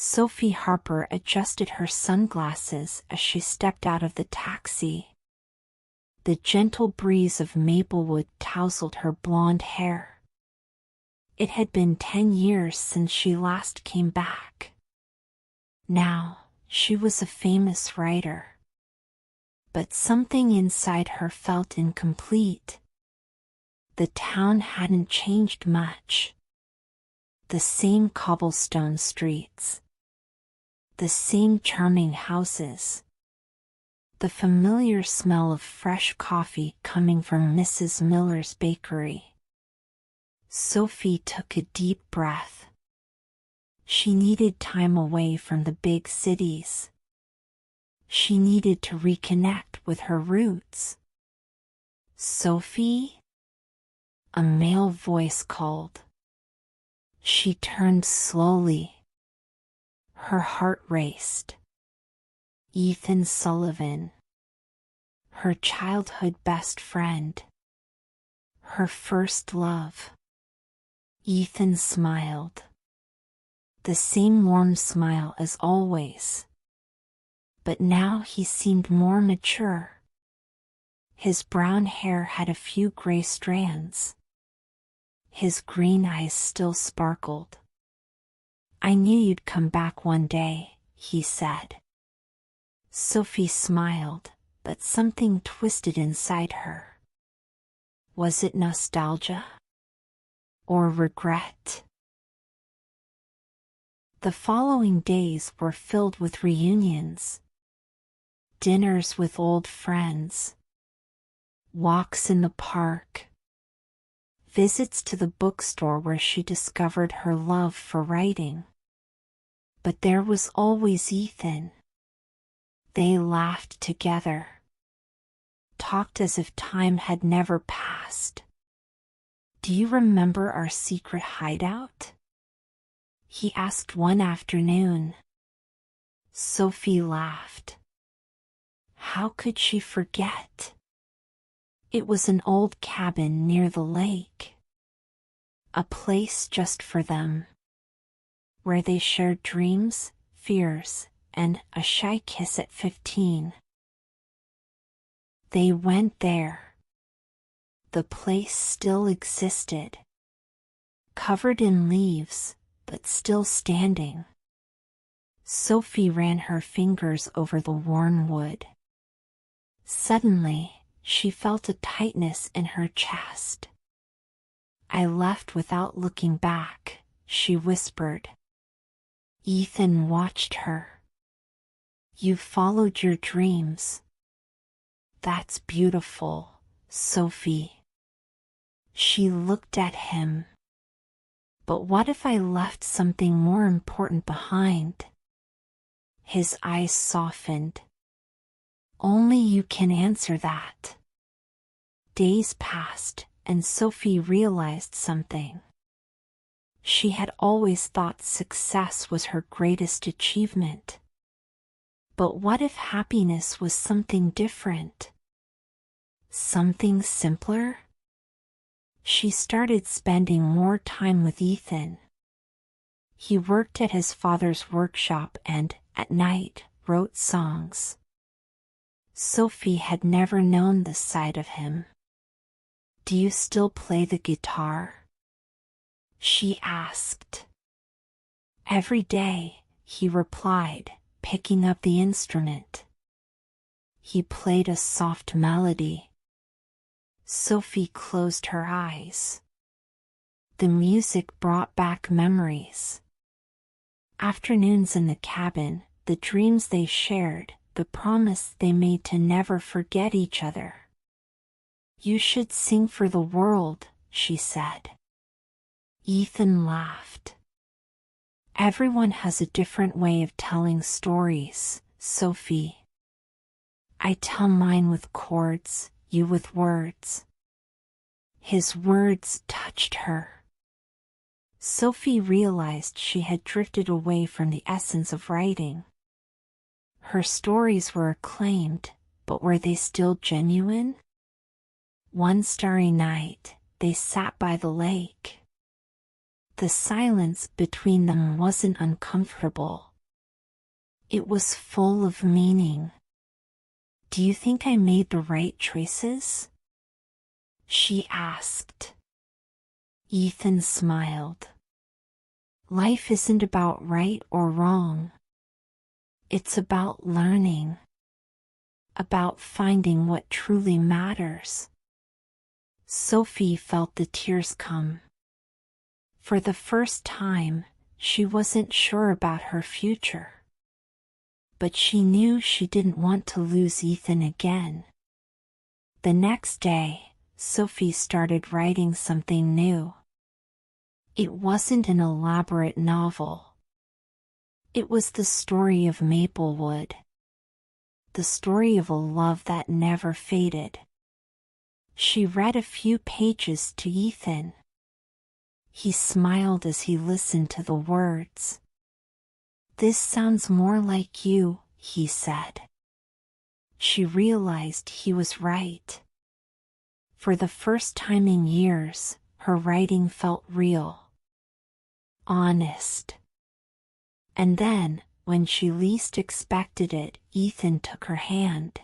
Sophie Harper adjusted her sunglasses as she stepped out of the taxi. The gentle breeze of Maplewood tousled her blonde hair. It had been 10 years since she last came back. Now, she was a famous writer. But something inside her felt incomplete. The town hadn't changed much. The same cobblestone streets. The same charming houses. The familiar smell of fresh coffee coming from Mrs. Miller's bakery. Sophie took a deep breath. She needed time away from the big cities. She needed to reconnect with her roots. Sophie? A male voice called. She turned slowly. Her heart raced. Ethan Sullivan. Her childhood best friend. Her first love. Ethan smiled. The same warm smile as always. But now he seemed more mature. His brown hair had a few gray strands. His green eyes still sparkled. "I knew you'd come back one day," he said. Sophie smiled, but something twisted inside her. Was it nostalgia? Or regret? The following days were filled with reunions. Dinners with old friends. Walks in the park. Visits to the bookstore where she discovered her love for writing. But there was always Ethan. They laughed together. Talked as if time had never passed. "Do you remember our secret hideout?" he asked one afternoon. Sophie laughed. How could she forget? It was an old cabin near the lake. A place just for them. Where they shared dreams, fears, and a shy kiss at 15. They went there. The place still existed. Covered in leaves, but still standing. Sophie ran her fingers over the worn wood. Suddenly, she felt a tightness in her chest. "I left without looking back," she whispered. Ethan watched her. "You followed your dreams." "That's beautiful, Sophie." She looked at him. "But what if I left something more important behind?" His eyes softened. "Only you can answer that." Days passed, and Sophie realized something. She had always thought success was her greatest achievement. But what if happiness was something different? Something simpler? She started spending more time with Ethan. He worked at his father's workshop and, at night, wrote songs. Sophie had never known this side of him. "Do you still play the guitar?" she asked. "Every day," he replied, picking up the instrument. He played a soft melody. Sophie closed her eyes. The music brought back memories. Afternoons in the cabin, the dreams they shared, the promise they made to never forget each other. "You should sing for the world," she said. Ethan laughed. "Everyone has a different way of telling stories, Sophie. I tell mine with chords, you with words." His words touched her. Sophie realized she had drifted away from the essence of writing. Her stories were acclaimed, but were they still genuine? One starry night, they sat by the lake. The silence between them wasn't uncomfortable, It was full of meaning. Do you think I made the right choices? She asked. Ethan smiled. Life isn't about right or wrong. It's about learning. About finding what truly matters. Sophie felt the tears come. For the first time, she wasn't sure about her future. But she knew she didn't want to lose Ethan again. The next day, Sophie started writing something new. It wasn't an elaborate novel. It was the story of Maplewood. The story of a love that never faded. She read a few pages to Ethan. He smiled as he listened to the words. This sounds more like you, he said. She realized he was right. For the first time in years, her writing felt real. Honest. And then, when she least expected it, Ethan took her hand.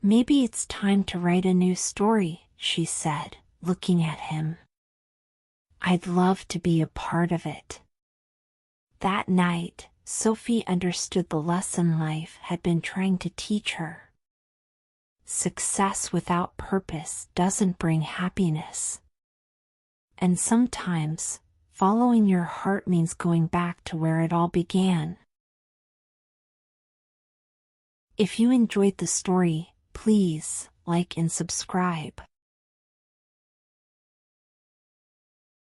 Maybe it's time to write a new story, she said, looking at him. I'd love to be a part of it. That night, Sophie understood the lesson life had been trying to teach her. Success without purpose doesn't bring happiness. And sometimes, following your heart means going back to where it all began. If you enjoyed the story, please like and subscribe.